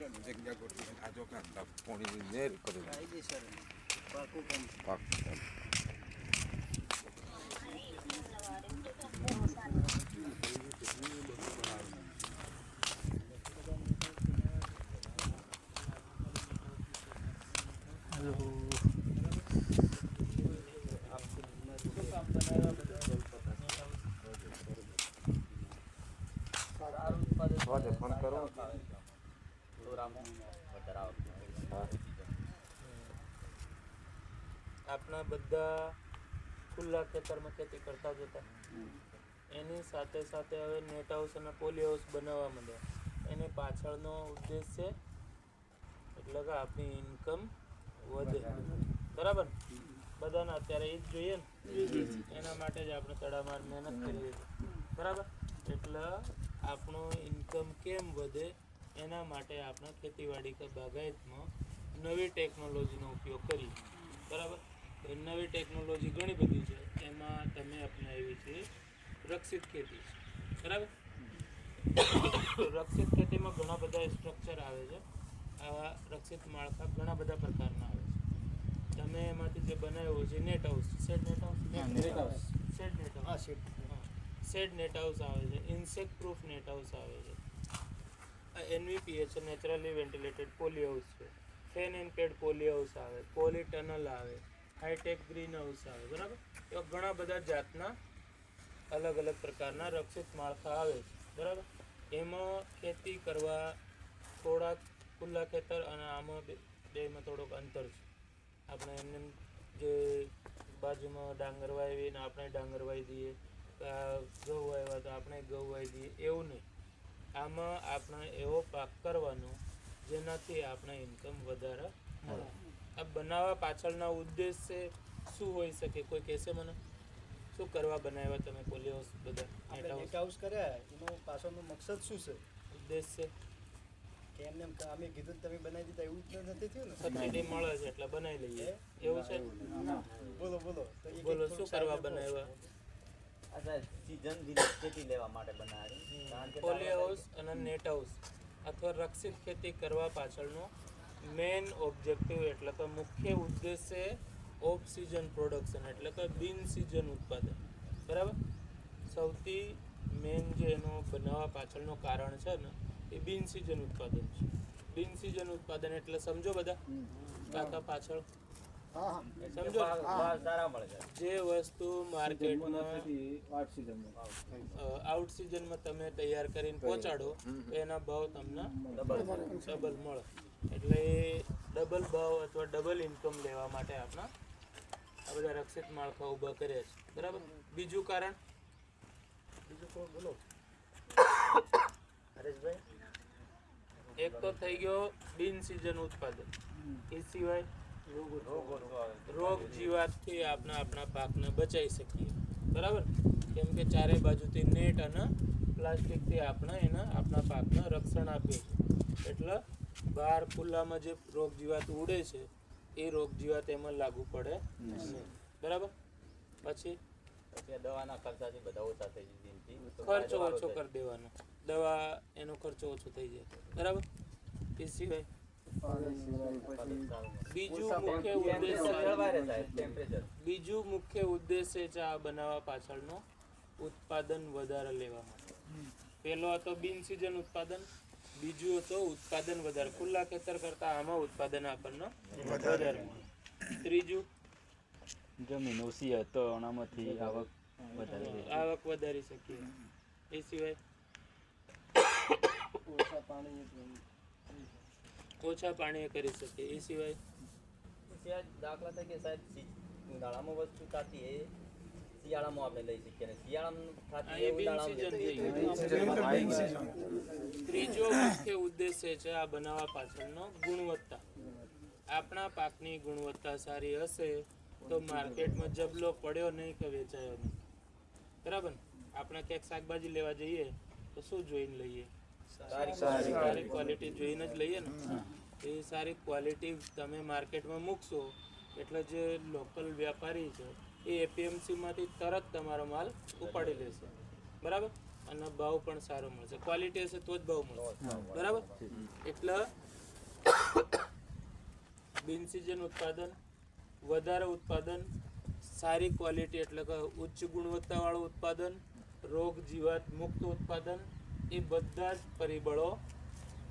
જગ્યા ગોઠવી આજો કાઢતા પોણી નેર કરી કાયદેસર પાકું કામ પાકું ફોન કરો આપણા બધા ખુલ્લા ખેતરમાં ખેતી કરતા જ હતા. એની સાથે સાથે હવે નેટ હાઉસ અને પોલી હાઉસ બનાવવા માંડ્યા. એની પાછળનો ઉદ્દેશ છે એટલે કે આપણી ઇન્કમ વધે. બરાબર, બધાને અત્યારે એ જ જોઈએ ને, એના માટે જ આપણે તડામાર મહેનત કરીએ છીએ. બરાબર, એટલે આપણું ઇન્કમ કેમ વધે એના માટે આપણે ખેતીવાડી કે બાગાયતમાં નવી ટેકનોલોજીનો ઉપયોગ કરીએ. બરાબર, નવી ટેકનોલોજી ઘણી બધી છે. એમાં તમે અપનાવી છે રક્ષિત ખેતી. બરાબર, રક્ષિત ખેતીમાં ઘણા બધા સ્ટ્રક્ચર આવે છે. આવા રક્ષિત માળખા ઘણા બધા પ્રકારના આવે છે. તમે એમાંથી જે બનાવ્યો છે net house, shed net house, shed net house, shed net house આવે છે. ઇન્સેક્ટ પ્રૂફ નેટ હાઉસ આવે છે. NVPH naturally ventilated poly house છે. Fan and pad poly house આવે, પોલી ટનલ આવે, હાઈટેક ગ્રીન હાઉસ આવે. બરાબર, એવા ઘણા બધા જાતના અલગ અલગ પ્રકારના રક્ષિત માળખા આવે છે. બરાબર, એમાં ખેતી કરવા થોડાક ખુલ્લા ખેતર અને આમાં બેમાં થોડોક અંતર છે. આપણે એમને જે બાજુમાં ડાંગર વાવીને આપણે ડાંગર વાવી દઈએ, ઘઉં વાવ્યા તો આપણે ઘઉં વાવી દઈએ, એવું નહીં. આમાં આપણે એવો પાક કરવાનો જેનાથી આપણે ઇન્કમ વધારે મળે. આ બનાવવા પાછળના ઉદ્દેશ્ય શું હોઈ શકે? કોઈ કહેશે મને? શું કરવા બનાવ્યા તમે પોલી હાઉસ? બધા નેટ હાઉસ કર્યા, એનો પાછળનો મકસદ શું છે, ઉદ્દેશ્ય? કે એમને અમે કીધું તમે બનાવી દીધા એવું જ નથી થયું ને? સબસિડી મળે છે એટલે બનાવી લઈએ એવું છે? બોલો બોલો બોલો, શું કરવા બનાવ્યા? ખેતી લેવા માટે બનાવી પોલી હાઉસ અને નેટ હાઉસ અથવા રક્ષિત ખેતી કરવા પાછળનો મેઇન ઓબ્જેક્ટિવ એટલે કે મુખ્ય ઉદ્દેશ્ય ઓફ સિઝન પ્રોડક્શન એટલે કે બિન સિઝન ઉત્પાદન. બરાબર, સૌથી મેઇન જે એનો બનાવવા પાછળનું કારણ છે ને એ બિન સિઝન ઉત્પાદન છે. બિન સિઝન ઉત્પાદન એટલે સમજો બધા કાકા પાછળ સમજો, જે વસ્તુ માર્કેટમાં આઉટ સિઝનમાં તમે તૈયાર કરીને પહોંચાડો એના ભાવ તમને ડબલ મળે. એટલે એ ડબલ ભાવ અથવા ડબલ ઇન્કમ લેવા માટે આપણા આ બધા રક્ષિત માળખા ઊભા કર્યા છે. બરાબર, બીજું કારણ? બીજું તો બોલો હરેશભાઈ. એક તો થઈ ગયો બિન સિઝન ઉત્પાદન. એ સિવાય રોગ જીવાતથી આપણે આપણા પાકને બચાવી શકીએ. બરાબર, કેમ કે ચારે બાજુથી નેટ અને પ્લાસ્ટિકથી આપણે એના આપણા પાકને રક્ષણ આપીએ છીએ. એટલે બહાર ખુલ્લામાં જે રોગ જીવાત ઉડે છે એ રોગ જીવાત એમાં લાગુ પડે નહીં. બરાબર, પછી દવાના ખર્ચાથી બધા ઓછા થઈ જાય, ખર્ચો ઓછો કરી દેવાનો, દવા એનો ખર્ચો ઓછો થઈ જાય. બરાબર, એ સિવાય બીજું મુખ્ય ઉદ્દેશ્ય છે આ બનાવવા પાછળનો ઉત્પાદન વધારે લેવા માટે. પહેલો હતો બિન સિઝન ઉત્પાદન, બીજું હતો ઉત્પાદન વધારે. ખુલ્લા ખેતર કરતા આમાં ઉત્પાદન આપણને વધારે. ત્રીજું જમીન ઓછી હોય તો એનામાંથી આવક વધારી શકીએ. એ સિવાય ઓછા પાણી કરી શકીએ. એ સિવાય દાખલા તરીકે સાહેબ ઉનાળામાં વસ્તુ થતી એ શિયાળામાં આપણે લઈ શકીએ અને શિયાળામાં. ત્રીજો મુખ્ય ઉદ્દેશ્ય છે આ બનાવવા પાછળનો ગુણવત્તા. આપણા પાકની ગુણવત્તા સારી હશે તો માર્કેટમાં જબલો પડ્યો નહીં કે વેચાયો નહીં. બરાબર, આપણે ક્યાંક શાકભાજી લેવા જઈએ તો શું જોઈને લઈએ? સારી ક્વોલિટી જોઈને જ લઈએ ને. એ સારી ક્વોલિટી તમે માર્કેટમાં મૂકશો એટલે જે લોકલ વ્યાપારી છે એ APMCમાંથી તરત તમારો માલ ઉપાડી લેશે. બરાબર, અને ભાવ પણ સારો મળશે. ક્વોલિટી હશે તો જ ભાવ મળશે. બરાબર, એટલે બિન સિઝન ઉત્પાદન, વધારે ઉત્પાદન, સારી ક્વોલિટી એટલે કે ઉચ્ચ ગુણવત્તાવાળું ઉત્પાદન, રોગ જીવાત મુક્ત ઉત્પાદન, એ બધા જ પરિબળો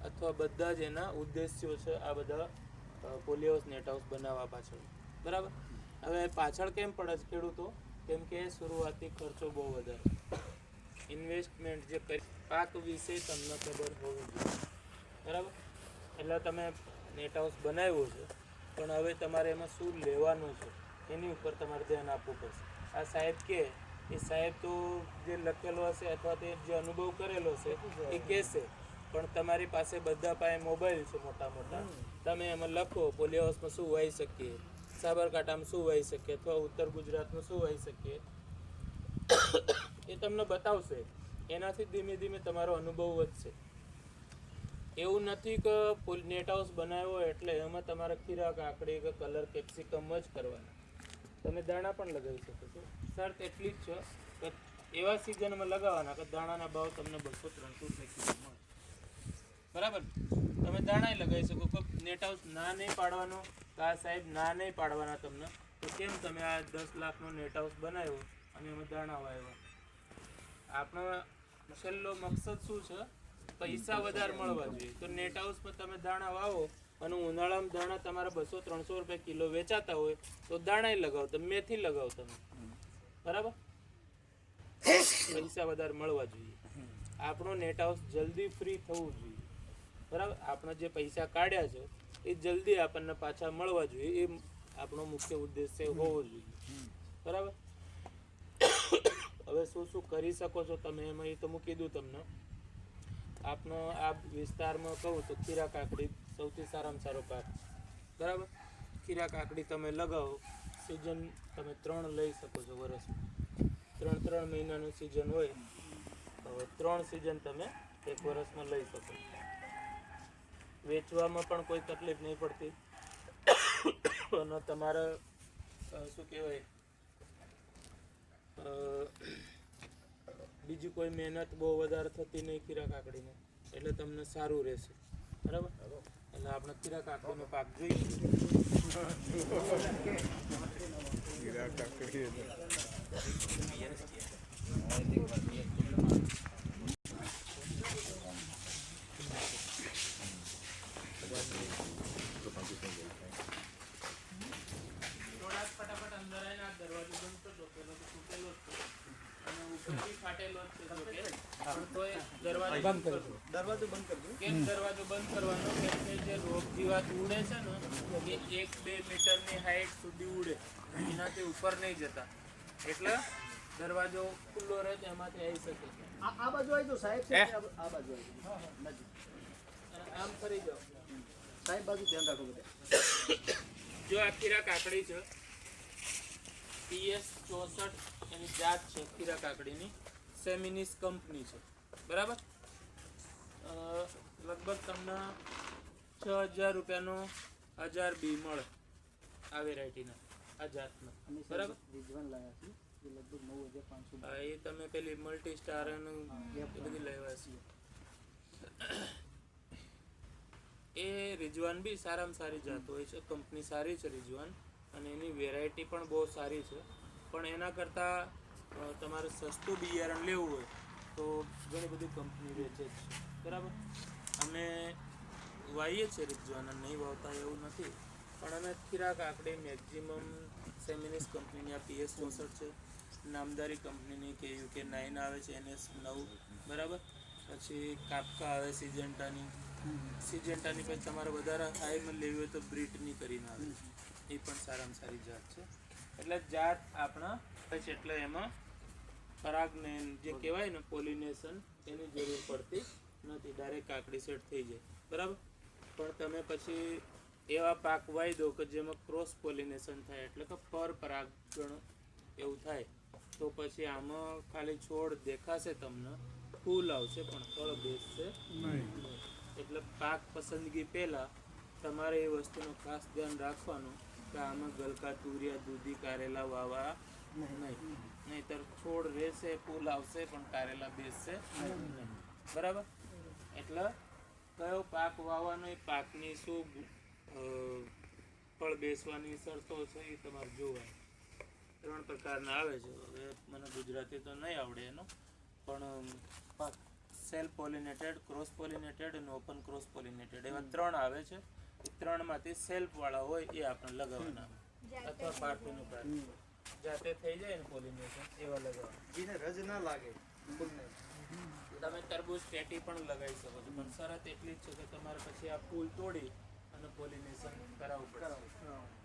અથવા બધા જ એના ઉદ્દેશ્યો છે આ બધા પોલી હાઉસ નેટ હાઉસ બનાવવા પાછળ. બરાબર. હવે પાછળ કેમ પડે છે ખેડૂતો? કેમ કે શરૂઆતી ખર્ચો બહુ વધારે, ઇન્વેસ્ટમેન્ટ જે કરી પાક વિશે તમને ખબર હોવી જોઈએ. બરાબર. એટલે તમે નેટ હાઉસ બનાવ્યો છે, પણ હવે તમારે એમાં શું લેવાનું છે એની ઉપર તમારે ધ્યાન આપવું પડશે. આ સાહેબ કે એ સાહેબ તો જે લખેલો હશે અથવા તે જે અનુભવ કરેલો છે એ કહેશે, પણ તમારી પાસે બધા પાસે મોબાઈલ છે મોટા મોટા, તમે એમાં લખો પોલી હાઉસમાં શું વાવી શકીએ, સાબરકાંઠામાં શું વાવી શકીએ અથવા ઉત્તર ગુજરાતમાં શું વાવી શકીએ, એ તમને બતાવશે. એનાથી ધીમે ધીમે તમારો અનુભવ વધશે. એવું નથી કે નેટ હાઉસ બનાવ્યો એટલે એમાં તમારે ખીરા કાકડી કે કલર કેપ્સિકમ જ કરવાના, તમે દાણા પણ લગાવી શકો છો. શરત એટલી જ છે કે એવા સિઝનમાં લગાવવાના કે દાણાના ભાવ તમને 200-300 રૂપિયા કિલો મળે. બરાબર. તમે દાણા લગાવી શકો. નેટ હાઉસ ના નહીં પાડવાનો તો આ સાહેબ ના નહીં પાડવાના તમને, તો કેમ તમે આ 10 લાખનો નેટ હાઉસ બનાવ્યો અને એમાં દાણા વાવ્યા? આપણો છેલ્લો મકસદ શું છે? પૈસા વધારે મળવા જોઈએ. તો નેટ હાઉસમાં તમે દાણા વાવો અને ઉનાળામાં દાણા તમારા 200-300 રૂપિયા કિલો વેચાતા હોય તો દાણા લગાવો, તમે મેથી લગાવો તમે. બરાબર. પૈસા વધારે મળવા જોઈએ. આપણો નેટ હાઉસ જલ્દી ફ્રી થવું જોઈએ. બરાબર. આપણે જે પૈસા કાઢ્યા છે એ જલ્દી આપણને પાછા મળવા જોઈએ, એ આપણો મુખ્ય ઉદ્દેશ્ય હોવો જોઈએ. બરાબર. હવે શું શું કરી શકો છો તમે એમાં એ તો મૂકી કીધું તમને. આપનો આ વિસ્તારમાં કહું તો ખીરા કાકડી સૌથી સારામાં સારો પાક. બરાબર. ખીરા કાકડી તમે લગાવો, સિઝન તમે 3 લઈ શકો છો વર્ષમાં. 3 મહિનાનું સિઝન હોય તો 3 સિઝન તમે એક વર્ષમાં લઈ શકો. વેચવામાં પણ કોઈ તકલીફ નહીં પડતી અને તમારે શું કહેવાય બીજી કોઈ મહેનત બહુ વધારે થતી નહીં ખીરા કાકડીમાં, એટલે તમને સારું રહેશે. બરાબર. એટલે આપણે ખીરા કાકડીનો પાક જોઈએ. ખીરા કાકડી થોડાક ફટાફટ અંદર આવીને આ દરવાજો બંધ કરજો. પેલો તો તૂટેલો જ છે અને ઉપરથી ફાટેલો જ છે. જો કે પણ તોય દરવાજો બંધ કરજો. દરવાજો બંધ કરજો. કેમ દરવાજો બંધ કરવાનો? કેમ કે જે રોગ જીવાત ઉડે છે ને એ 1-2 મીટરની હાઈટ સુધી ઉડે, એનાથી ઉપર નહીં જતા. એટલે દરવાજો ખુલ્લો રહે તો એમાંથી આવી શકે છે. આ બાજુ આવી જાઓ સાહેબ છે, આ બાજુ આવી જાઓ. નજીક. અને આમ ફરી જાઓ. સાહેબ બાજુ ધ્યાન રાખો બધા. જો આ ખીરા કાકડી છે, PS 64 એની જાત છે ખીરા કાકડીની, સેમિનિસ કંપની છે. બરાબર. લગભગ તમને 6000 રૂપિયાનો 1000 બી મળે આ વેરાયટીના, આ જાતના. બરાબર. રિઝવાન લાયા છે એ લગભગ 9500. હા, એ તમે પેલી મલ્ટી સ્ટાર અને એ બધી લેવા છીએ. એ રિજવાન બી સારામાં સારી જાત હોય છે, કંપની સારી છે રિજવાન, અને એની વેરાયટી પણ બહુ સારી છે. પણ એના કરતાં તમારે સસ્તું બિયારણ લેવું હોય તો ઘણી બધી કંપની વેચે જ છે. બરાબર. અમે વાવીએ છીએ રિજવાન, નહીં વાવતા એવું નથી, પણ અમે ખીરા કાકડી મેક્ઝિમમ સેમિનિસ કંપનીની આ PS 64 છે, નામદારી કંપનીની KUK 9 આવે છે, NS 9. બરાબર. પછી કાપકા આવે સિજન્ટાની. સિજન્ટાની પછી તમારે વધારે હાઈમાં લેવી હોય તો બ્રિટની કરીને આવે છે, એ પણ સારામાં સારી જાત છે. એટલે જાત આપણા પછી એટલે એમાં પરાગને જે કહેવાય ને પોલિનેશન એની જરૂર પડતી નથી, ડાયરેક્ટ કાકડી સેટ થઈ જાય. બરાબર. પણ તમે પછી એવા પાક વાવી દો કે જેમાં ક્રોસ પોલિનેશન થાય, એટલે કે પર પરાગણ એવું થાય, તો પછી આમાં ખાલી છોડ દેખાશે તમને, ફૂલ આવશે પણ ફળ બેસશે નહીં. એટલે પાક પસંદગી પહેલાં તમારે એ વસ્તુનું ખાસ ધ્યાન રાખવાનું કે આમાં ગલકા, તુરિયા, દૂધી, કારેલા વાવવા નહીં, નહીંતર છોડ રહેશે, ફૂલ આવશે પણ કારેલા બેસશે નહીં. બરાબર. એટલે કયો પાક વાવવાનો, એ પાકની શું ફળ બેસવાની શરતો છે એ તમારે જોવાય. 3 પ્રકારના આવે છે. હવે મને ગુજરાતી તો નહીં આવડે એનો, પણ સેલ્ફ પોલિનેટેડ, ક્રોસ પોલિનેટેડ અને ઓપન ક્રોસ પોલિનેટેડ એવા 3 આવે છે. એ 3માંથી સેલ્ફ વાળા હોય એ આપણે લગાવવાના અથવા પાર્ટીનું પાર્ટી જાતે થઈ જાય ને પોલિનેશન એવા લગાવવાના. જેને રજ ના લાગે ફૂલને. તમે તરબૂચ પેટી પણ લગાવી શકો છો, પણ શરત એટલી જ છે કે તમારે પછી આ ફૂલ તોડી અને પોલિનેશન કરાવવું પડશે.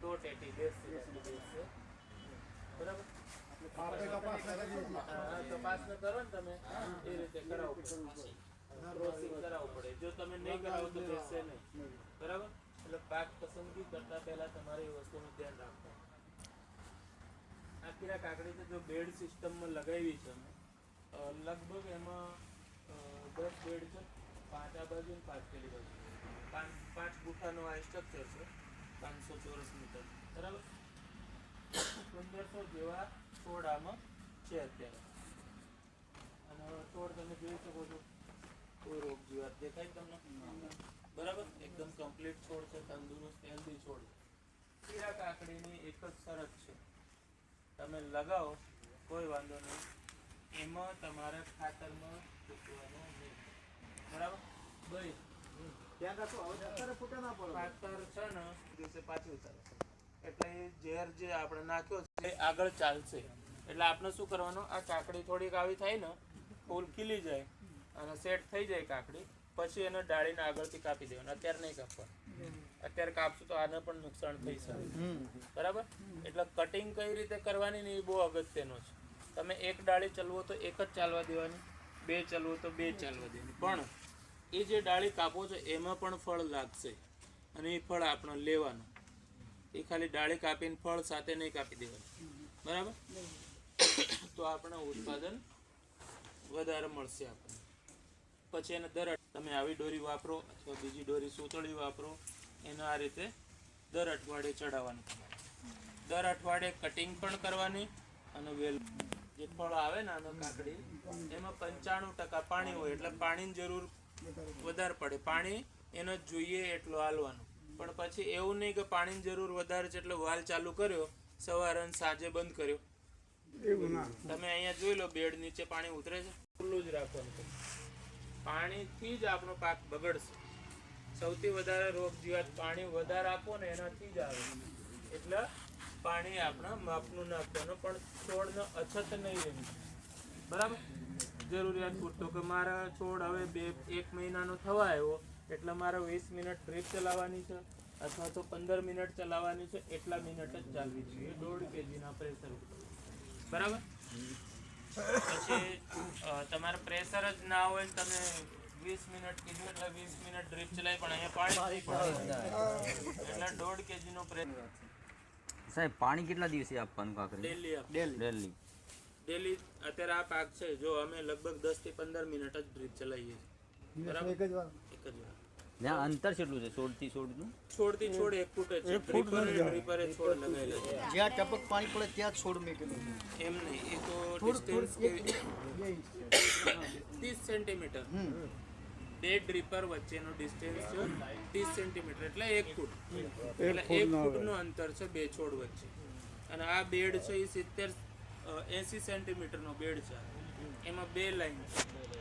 તો ટેટી બેસશે. બરાબર? કપાસને કરો ને તમે એ રીતે કરાવવું પડે, ક્રોસિંગ કરાવવું પડે. જો તમે નહીં કરાવો તો બેસશે નહીં. બરાબર? એટલે પાક પસંદગી કરતા પહેલા તમારે એ વસ્તુનું ધ્યાન રાખવું. આ કીરા કાકડી છે જો બેડ સિસ્ટમમાં લગાવી છે અમે, લગભગ એમાં 10 બેડ છે, 5 આ બાજુ 5 પેલી બાજુ, 5 ગુઠાનો આ સ્ટ્રક્ચર છે, 500 ચોરસ મીટર. બરાબર? 1500 જેવા છોડ આમાં છે અત્યારે. અને છોડ તમે જોઈ શકો છો, કોઈ રોગ જીવાત દેખાય તમને? બરાબર? એકદમ કમ્પ્લીટ છોડ છે, તંદુરસ્ત હેલ્ધી છોડ. કીરા કાકડીની એક જ શરત છે, તમે લગાવો કોઈ વાંધો નહીં, એમાં તમારે ખાતરમાં ચૂકવાનું નહીં. બરાબર? ભાઈ ધ્યાન રાખો, હવે અત્યારે ફૂટા ના પડે. ખાતર છે ને દિવસે પાછી ઉતારે, એટલે એ ઝેર જે આપણે નાખ્યો છે એ આગળ ચાલશે. એટલે આપણે શું કરવાનું, આ કાકડી થોડીક આવી થાય ને, ફૂલ ખીલી જાય અને સેટ થઈ જાય કાકડી, પછી એને ડાળીને આગળથી કાપી દેવાનું. અત્યારે નહીં કાપવાનું. અત્યારે કાપશું તો આને પણ નુકસાન થઈ શકે. બરાબર? એટલે કટિંગ કઈ રીતે કરવાની ને એ બહુ અગત્યનો છે. તમે એક ડાળી ચલવો તો એક જ ચાલવા દેવાની, 2 ચલવો તો 2 ચાલવા દેવાની. પણ એ જે ડાળી કાપો છો એમાં પણ ફળ લાગશે અને એ ફળ આપણે લેવાનું. એ ખાલી ડાળી કાપીને ફળ સાથે નહીં કાપી દેવાનું. બરાબર? તો આપણે ઉત્પાદન વધારે મળશે આપણને. પછી એને દર તમે આવી દોરી વાપરો અથવા બીજી દોરી સૂતળી વાપરો, એને આ રીતે દર અઠવાડિયે ચડાવવાનું. દર અઠવાડિયે કટિંગ પણ કરવાની. અને વેલ જે ફળ આવે ને આનો કાકડી, એમાં 95% પાણી હોય, એટલે પાણીની જરૂર વધારે પડે. પાણી એને જોઈએ એટલું હાલવાનું. પણ પછી એવું નહીં કે પાણીની જરૂર વધારે છે એટલે વાલ ચાલુ કર્યો, સવારે અને સાંજે બંધ કર્યો. તમે અહીંયા જોઈ લો, બેડ નીચે પાણી ઉતરે છે, ખુલ્લું જ રાખવાનું. પાણીથી જ આપણો પાક બગડશે. સૌથી વધારે રોગ જીવાત પાણી વધારે આપો ને એનાથી જ આવે. એટલે પાણી આપણે માપનું નાખવાનું, પણ છોડનો અછત નહીં રહેવી. બરાબર? જરૂરિયાત પૂરતો કે મારા છોડ હવે 1 મહિનાનો થવા આવ્યો એટલે મારે 20 મિનિટ ડ્રીપ ચલાવવાની છે અથવા તો 15 મિનિટ ચલાવવાની છે, એટલા મિનિટ જ ચાલવી જોઈએ 1.5 kgના પ્રેશર ઉપર. બરાબર? પછી તમારે પ્રેશર જ ના હોય, તમે 20 મિનિટ કીધું એટલે 20 મિનિટ ડ્રીપ ચલાવી, પણ અહીંયા પાણી એટલે 1.5 kgનો પ્રેશર. સાહેબ પાણી કેટલા દિવસે આપવાનું કાકડી? ડેલી. અત્યારે આ પાક છે જો અમે લગભગ 10 થી 15 મિનિટ જ ડ્રીપ ચલાવીએ છીએ. બરાબર? એક જ વાર. ત્યાં અંતર કેટલું છે છોડથી છોડનું? છોડથી છોડ 1 ફૂટ જ છે. ડ્રીપરે છોડ લગાવેલા છે. જ્યાં ટપક પાણી પડે ત્યાં જ છોડ મેકેલું છે. એમ નહીં, એ તો ડિસ્ટન્સ 30 સેન્ટીમીટર. 2 ડ્રીપર વચ્ચેનો ડિસ્ટન્સ છે 30 સેન્ટીમીટર, એટલે 1 ફૂટ. એટલે 1 ફૂટનું અંતર છે 2 છોડ વચ્ચે. અને આ બેડ છે એ 80 સેન્ટીમીટરનો બેડ છે. એમાં 2 લાઈન છે.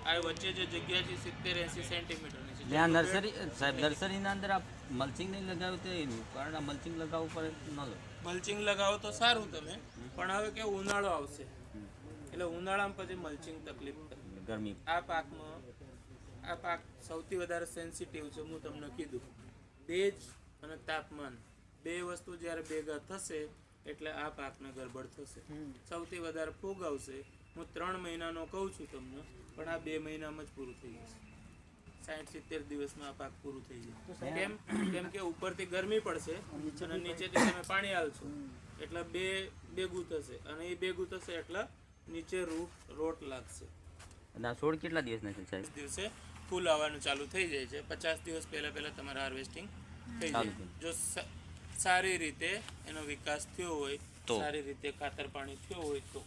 આ વચ્ચે જે જગ્યા છે 70-80 સેન્ટીમીટરની છે. ત્યાં નર્સરી સાહેબ, નર્સરીના અંદર આપ મલ્ચિંગ નહીં લગાવ્યું તો એનું કારણ આ મલ્ચિંગ લગાવવું પડે ન લો. મલ્ચિંગ લગાવો તો સારું તમે, પણ હવે કે ઉનાળો આવશે એટલે ઉનાળામાં પછી મલ્ચિંગ તકલીફ પડે. ગરમી આ પાક સૌથી વધારે સેન્સિટિવ છે. હું તમને કીધું, ભેજ અને તાપમાન 2 વસ્તુ જ્યારે ભેગા થશે એટલે આ પાકને ગરબડ થશે. સૌથી વધારે ફૂગ આવશે. હું 3 મહિનાનો કહું છું તમને, પણ આ 2 મહિનામાં જ પૂરું થઈ જશે. 60-70 દિવસમાં આ પાક પૂરું થઈ જાય. કેમ કે ઉપરથી ગરમી પડશે અને નીચેથી તમે પાણી આલશો એટલે ભેગું થશે, અને એ ભેગું થશે એટલે નીચે રોટ લાગશે. અને આ છોડ કેટલા દિવસના છે સાહેબ? દિવસે ફૂલ આવવાનું ચાલુ થઈ જાય છે. 50 દિવસ પહેલા તમારે હાર્વેસ્ટિંગ થઈ જાય. જો સારી રીતે એનો વિકાસ થયો હોય, સારી રીતે ખાતર પાણી થયો હોય તો.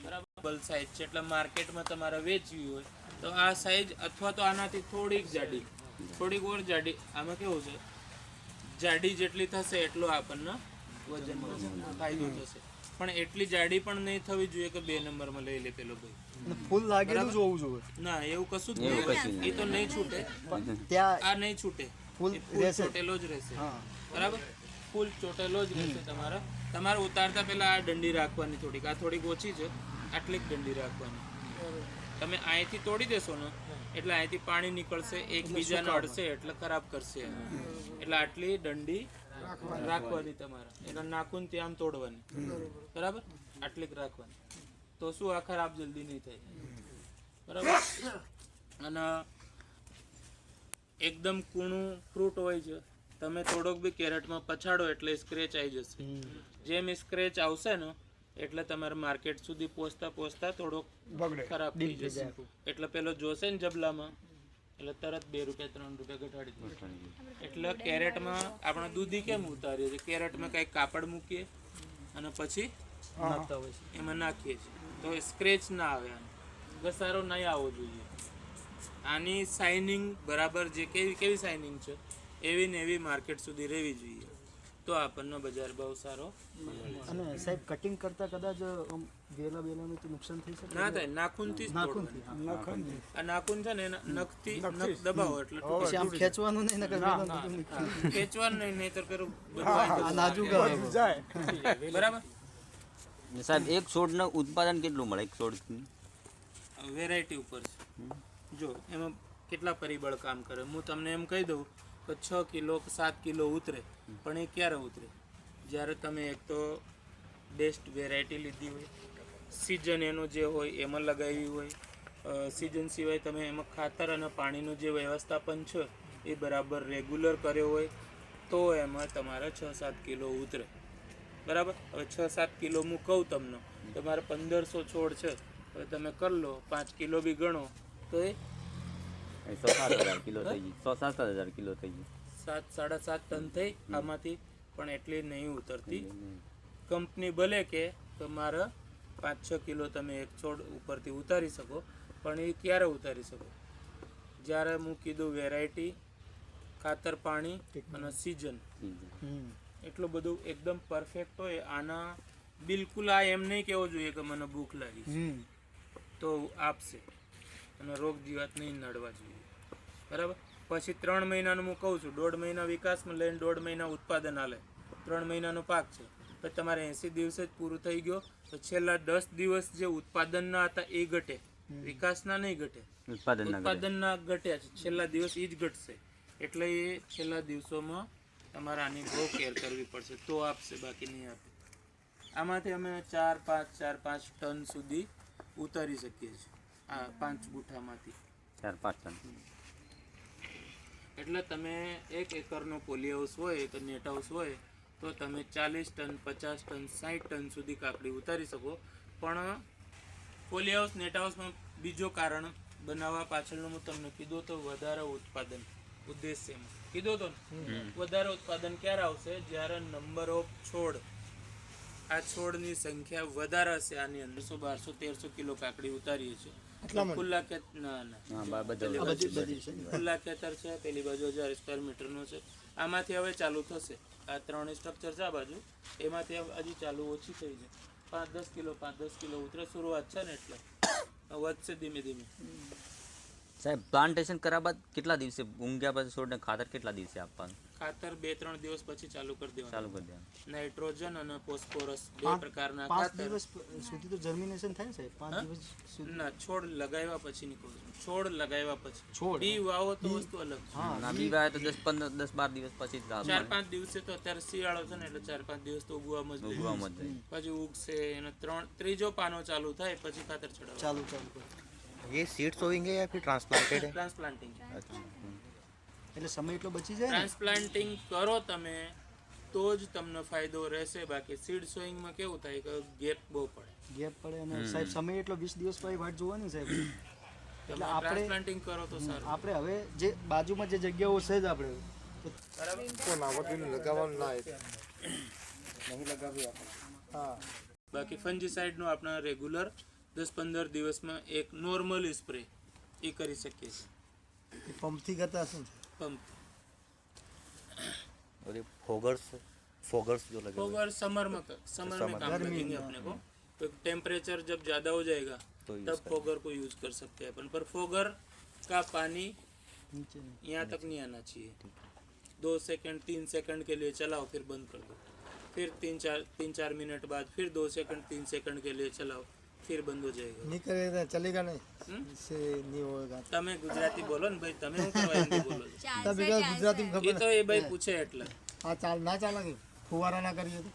બરાબર? સાઈઝ છે એટલે માર્કેટમાં તમારે વેચવી હોય તો આ સાઈઝ અથવા તો આનાથી થોડીક જાડી, થોડીક ઓર જાડી. આમાં કેવું છે, જાડી જેટલી થશે એટલો આપણને વજનમાં ફાયદો થશે. પણ એટલી જાડી પણ નહીં થવી જોઈએ કે 2 નંબરમાં લઈ લે પેલો ભાઈ. ફૂલ લાગેલું જોવું જોઈએ. ના એવું કશું જ નહીં, એ તો નહીં છૂટે, ત્યાં આ નહીં છૂટે, ફૂલ એ ફૂલ ચોટેલો જ રહેશે. બરાબર, ફૂલ ચોટેલો જ રહેશે. તમારે ઉતારતા પહેલા આ દંડી રાખવાની, થોડીક આ થોડીક ઓછી છે, આટલી જ દંડી રાખવાની. તમે અહીંથી તોડી દેશો ને એટલે અહીંથી પાણી નીકળશે, એકબીજાને અડશે એટલે ખરાબ કરશે. એટલે આટલી દંડી રાખવાની તમારે, એટલે નાખુન ત્યાં આમ તોડવાની. બરાબર, આટલી જ રાખવાની, તો શું આ ખરાબ જલ્દી નહીં થાય. બરાબર. અને એકદમ કૂણું ફ્રૂટ હોય છે, તમે થોડોક બી કેરેટમાં પછાડો એટલે સ્ક્રેચ આવી જશે. જેમ સ્ક્રેચ આવશે ને એટલે તમારે માર્કેટ સુધી પહોંચતા થોડોક ખરાબ થઈ જશે. એટલે પેલો જોશે ને જબલામાં એટલે તરત 2 રૂપિયા 3 રૂપિયા ઘટાડી દે. એટલે કેરેટમાં આપણે દૂધી કેમ ઉતારીએ છીએ, કેરેટમાં કંઈક કાપડ મૂકીએ અને પછી એમાં નાખીએ છીએ તો સ્ક્રેચ ના આવે, ઘસારો નહીં આવવો જોઈએ. આની શાઇનિંગ બરાબર, જે કેવી શાઇનિંગ છે એવી ને એવી માર્કેટ સુધી રહેવી જોઈએ, તો આપણને બજાર ભાવ સારો. અને સાહેબ કટિંગ કરતા કદાચ વેલાનું તો નુકસાન થઈ શકે ના થાય, નાખૂનથી જ તોડવાનું. આ નાખૂન છે ને એના નખથી નખ દબાવો એટલે પછી આમ ખેંચવાનું નહીં, નકર વેલાનું ખેંચવાનું નહીં, નહીતર પેલું નાજુક જાય. બરાબર. સાહેબ એક છોડનું ઉત્પાદન કેટલું મળે? એક છોડ વેરાયટી ઉપર છે. જો એમાં કેટલા પરિબળ કામ કરે. હું તમને એમ કહી દઉં તો 6 કિલો 7 કિલો ઉતરે, પણ એ ક્યારે ઉતરે? જ્યારે તમે એક તો બેસ્ટ વેરાયટી લીધી હોય, સિઝન એનો જે હોય એમાં લગાવી હોય, સિઝન સિવાય તમે એમાં ખાતર અને પાણીનું જે વ્યવસ્થાપન છે એ બરાબર રેગ્યુલર કર્યો હોય, તો એમાં તમારે 6-7 કિલો ઉતરે. બરાબર. હવે 6-7 કિલો હું કહું તમને, તમારે 1500 છોડ છે, હવે તમે કરી લો 5 કિલો બી ગણો તો એ 6-7 કિલો થઈ ગઈ, 6-7 કિલો થઈ ગઈ, 7-7.5 ટન થઈ આમાંથી. પણ એટલી નહીં ઉતરતી. કંપની ભલે કે તમારે 5-6 કિલો તમે એક છોડ ઉપરથી ઉતારી શકો, પણ એ ક્યારે ઉતારી શકો? જ્યારે હું કીધું વેરાયટી, ખાતર, પાણી અને સિઝન, એટલું બધું એકદમ પરફેક્ટ હોય. આના બિલકુલ આ એમ નહીં કહેવું જોઈએ કે મને ભૂખ લાગી છે તો આપશે, અને રોગ જીવાત નહીં નડવા જોઈએ. બરાબર. પછી 3 મહિનાનું હું કહું છું, 1.5 મહિના વિકાસમાં લઈને 1.5 મહિના ઉત્પાદન આલે, 3 મહિનાનો પાક છે. પછી તમારે 80 દિવસે જ પૂરું થઈ ગયો તો છેલ્લા 10 દિવસ જે ઉત્પાદનના હતા એ ઘટે, વિકાસના નહીં ઘટે, ઉત્પાદનના ઘટ્યા છે. છેલ્લા દિવસ એ જ ઘટશે. એટલે એ છેલ્લા દિવસોમાં તમારે આની બહુ કેર કરવી પડશે તો આપશે, બાકી નહીં આપે. આમાંથી અમે 4-5 ટન સુધી ઉતારી શકીએ છીએ આ 5 ગુઠામાંથી. 4-5 ટન. એટલે તમે 1 એકરનો પોલી હાઉસ હોય કે નેટ હાઉસ હોય તો તમે 40 ટન 50 ટન 60 ટન સુધી કાકડી ઉતારી શકો. પણ પોલી હાઉસ નેટ હાઉસમાં બીજો કારણ બનાવવા પાછળનું હું તમને કીધું તો વધારે ઉત્પાદન ઉદ્દેશ્ય કીધો તો. વધારે ઉત્પાદન ક્યારે આવશે? જ્યારે નંબર ઓફ છોડ, આ છોડની સંખ્યા વધારે હશે. આની અંદર 1200-1300 કિલો કાકડી ઉતારીએ છીએ. ખુલ્લા ખેતર છે, પેલી બાજુ 1000 સ્ક્વેર મીટરનો છે. આમાંથી હવે ચાલુ થશે. આ 3 સ્ટ્રક્ચર છે આ બાજુ, એમાંથી હજી ચાલુ ઓછી થઈ છે. 5-10 કિલો 5-10 કિલો ઉતરે. શરૂઆત છે ને એટલે વધશે ધીમે ધીમે. સાહેબ પ્લાન્ટેશન કર્યા બાદ કેટલા દિવસે ઊંઘ્યા પછી છોડને ખાતર કેટલા દિવસે આપવાનું? ખાતર 2-3 દિવસ પછી ચાલુ કરી દેવાનું. નાઇટ્રોજન અને ફોસ્ફોરસ 2 પ્રકારના 5 ખાતર. દિવસ સુધી તો જર્મિનેશન થાય છે. 5 દિવસ સુધી ના, છોડ લગાવ્યા પછી ની કહું છું. છોડ લગાવ્યા પછી. છોડ બી વાવો તો વસ્તુ અલગ છે. ના બી વાય તો 10-12 દિવસ પછી જ 4-5 દિવસે તો અત્યારે શિયાળો છે ને એટલે 4-5 દિવસ તો ઉગવામાં જ જાય. પછી ઉગશે એનો ત્રીજો પાનો ચાલુ થાય પછી ખાતર ચડાવવાનું ચાલુ કરો. ये सीड सोइंग है या फिर ट्रांसप्लांटेड है? ટ્રાન્સપ્લાન્ટિંગ. એટલે સમય એટલો બચી જાય ને. ટ્રાન્સપ્લાન્ટિંગ કરો તમે તો જ તમને ફાયદો રહેશે. બાકી સીડ સોઈંગમાં કેવું થાય કે ગેપ બહુ પડે. ગેપ પડે અને સાહેબ સમય એટલો 20 દિવસ પછી વાટ જોવાની સાહેબ. એટલે આપણે ટ્રાન્સપ્લાન્ટિંગ કરો તો સારું. આપણે હવે જે બાજુમાં જે જગ્યાઓ છે જ આપણે બાકી ફંજીસાઇડનો આપણે રેગ્યુલર 10-15 દિવસમાં એક નોર્મલ સ્પ્રે એ કરી શકીએ છીએ. પંપથી કરતા શું પંપ. ये फोगर्स जो लगे हुए फोगर समर में काम लगेंगे अपने को। तो टेम्परेचर जब ज़्यादा हो जाएगा तो use तब फोगर को यूज़ कर सकते हैं अपन। पर फोगर का पानी नीचे यहाँ तक नहीं आना चाहिए। 2 सेकंड 3 सेकंड के लिए चलाओ, फिर बंद कर दो। फिर 3-4 मिनट बाद फिर 2 सेकंड 3 सेकंड के लिए चलाओ, फिर बंद हो जाएगा। नहीं करेगा चलेगा नहीं, इससे नहीं होगा। તમે ગુજરાતી બોલો ને ભાઈ, તમે શું કરવા હિન્દી બોલો છો? ગુજરાતી એ તો એ ભાઈ પૂછે એટલે આ ચાલ ના ચાલે ફુવારા ના કરીએ તો